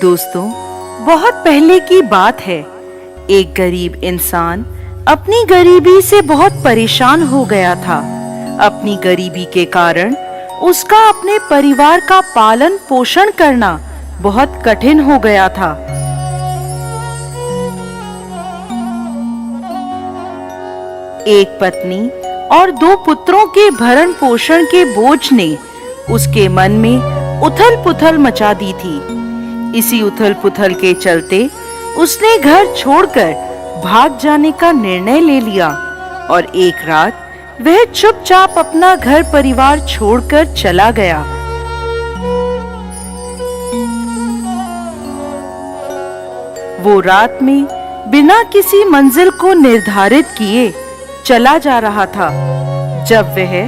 दोस्तों, बहुत पहले की बात है। एक गरीब इंसान अपनी गरीबी से बहुत परेशान हो गया था। अपनी गरीबी के कारण उसका अपने परिवार का पालन पोषण करना बहुत कठिन हो गया था। एक पत्नी और 2 पुत्रों के भरण पोषण के बोझ ने उसके मन में उथल पुथल मचा दी थी। इसी उथल पुथल के चलते उसने घर छोड़कर भाग जाने का निर्णय ले लिया और एक रात वह चुपचाप अपना घर परिवार छोड़कर चला गया। वो रात में बिना किसी मंजिल को निर्धारित किए चला जा रहा था। जब वह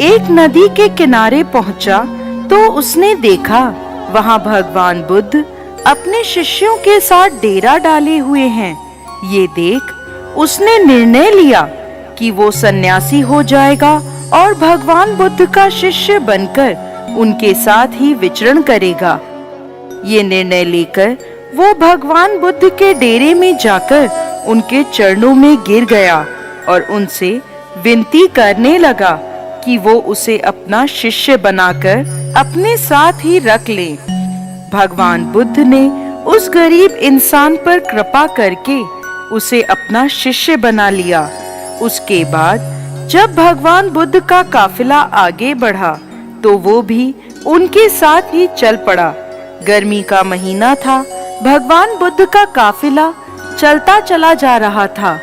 एक नदी के किनारे पहुंचा तो उसने देखा वहां भगवान बुद्ध अपने शिष्यों के साथ डेरा डाले हुए हैं। ये देख उसने निर्णय लिया कि वो सन्यासी हो जाएगा और भगवान बुद्ध का शिष्य बनकर उनके साथ ही विचरण करेगा। ये निर्णय लेकर वो भगवान बुद्ध के डेरे में जाकर उनके चरणों में गिर गया और उनसे विनती करने लगा कि वो उसे अपना शिष्य बनाकर अपने साथ ही रख ले। भगवान बुद्ध ने उस गरीब इंसान पर कृपा करके उसे अपना शिष्य बना लिया। उसके बाद जब भगवान बुद्ध का काफिला आगे बढ़ा तो वो भी उनके साथ ही चल पड़ा। गर्मी का महीना था। भगवान बुद्ध का काफिला चलता चला जा रहा था।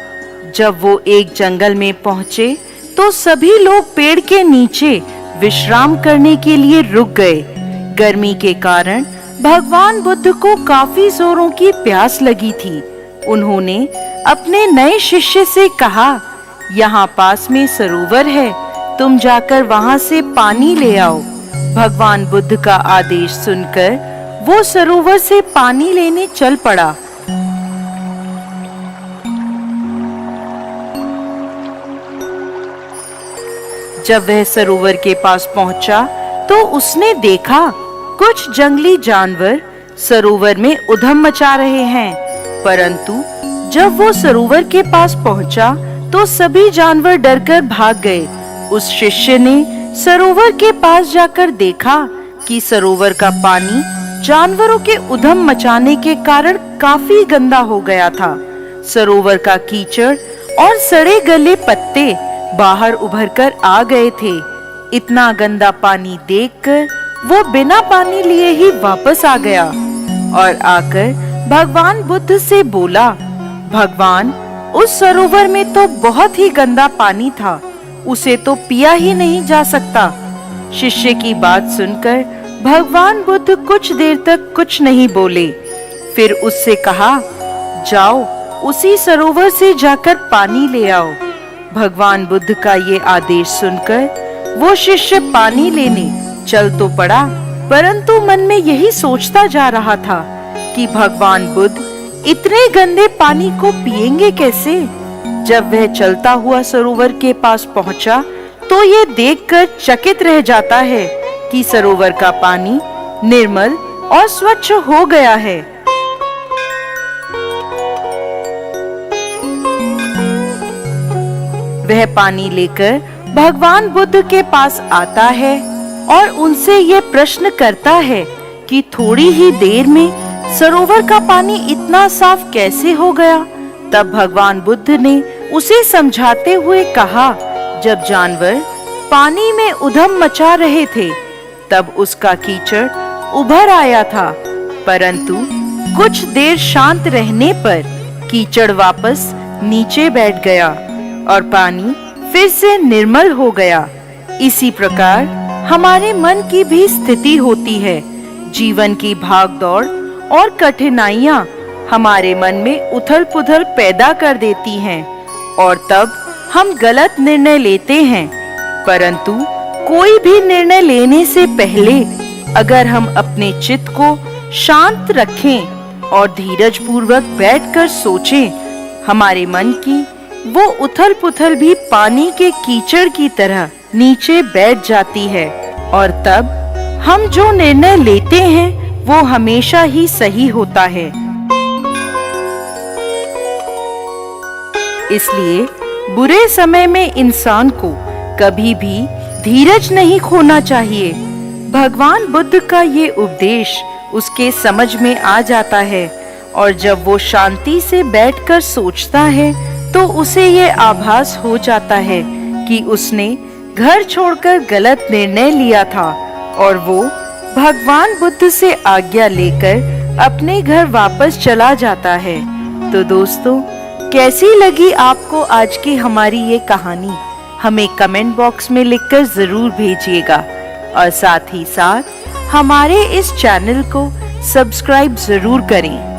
जब वो एक जंगल में पहुंचे तो सभी लोग पेड़ के नीचे विश्राम करने के लिए रुक गए। गर्मी के कारण भगवान बुद्ध को काफी जोरों की प्यास लगी थी। उन्होंने अपने नए शिष्य से कहा, यहाँ पास में सरोवर है, तुम जाकर वहां से पानी ले आओ। भगवान बुद्ध का आदेश सुनकर वो सरोवर से पानी लेने चल पड़ा। जब वह सरोवर के पास पहुंचा तो उसने देखा कुछ जंगली जानवर सरोवर में उधम मचा रहे हैं। परंतु जब वो सरोवर के पास पहुंचा तो सभी जानवर डरकर भाग गए। उस शिष्य ने सरोवर के पास जाकर देखा कि सरोवर का पानी जानवरों के उधम मचाने के कारण काफी गंदा हो गया था। सरोवर का कीचड़ और सड़े गले पत्ते बाहर उभरकर आ गए थे। इतना गंदा पानी देखकर वो बिना पानी लिए ही वापस आ गया और आकर भगवान बुद्ध से बोला, भगवान, उस सरोवर में तो बहुत ही गंदा पानी था, उसे तो पिया ही नहीं जा सकता। शिष्य की बात सुनकर भगवान बुद्ध कुछ देर तक कुछ नहीं बोले। फिर उससे कहा, जाओ उसी सरोवर से जाकर पानी ले आओ। भगवान बुद्ध का ये आदेश सुनकर वो शिष्य पानी लेने चल तो पड़ा, परंतु मन में यही सोचता जा रहा था कि भगवान बुद्ध इतने गंदे पानी को पिएंगे कैसे। जब वह चलता हुआ सरोवर के पास पहुंचा तो ये देखकर चकित रह जाता है कि सरोवर का पानी निर्मल और स्वच्छ हो गया है। वह पानी लेकर भगवान बुद्ध के पास आता है और उनसे ये प्रश्न करता है कि थोड़ी ही देर में सरोवर का पानी इतना साफ कैसे हो गया। तब भगवान बुद्ध ने उसे समझाते हुए कहा, जब जानवर पानी में उधम मचा रहे थे तब उसका कीचड़ उभर आया था, परंतु कुछ देर शांत रहने पर कीचड़ वापस नीचे बैठ गया और पानी फिर से निर्मल हो गया। इसी प्रकार हमारे मन की भी स्थिति होती है। जीवन की भागदौड़ और कठिनाइयां हमारे मन में उथल पुथल पैदा कर देती हैं और तब हम गलत निर्णय लेते हैं। परंतु कोई भी निर्णय लेने से पहले अगर हम अपने चित्त को शांत रखें और धीरज पूर्वक बैठकर सोचें, हमारे मन की वो उथल पुथल भी पानी के कीचड़ की तरह नीचे बैठ जाती है और तब हम जो निर्णय लेते हैं वो हमेशा ही सही होता है। इसलिए बुरे समय में इंसान को कभी भी धीरज नहीं खोना चाहिए। भगवान बुद्ध का ये उपदेश उसके समझ में आ जाता है और जब वो शांति से बैठकर सोचता है तो उसे ये आभास हो जाता है कि उसने घर छोड़कर गलत निर्णय लिया था और वो भगवान बुद्ध से आज्ञा लेकर अपने घर वापस चला जाता है। तो दोस्तों, कैसी लगी आपको आज की हमारी ये कहानी? हमें कमेंट बॉक्स में लिखकर जरूर भेजिएगा और साथ ही साथ हमारे इस चैनल को सब्सक्राइब जरूर करें।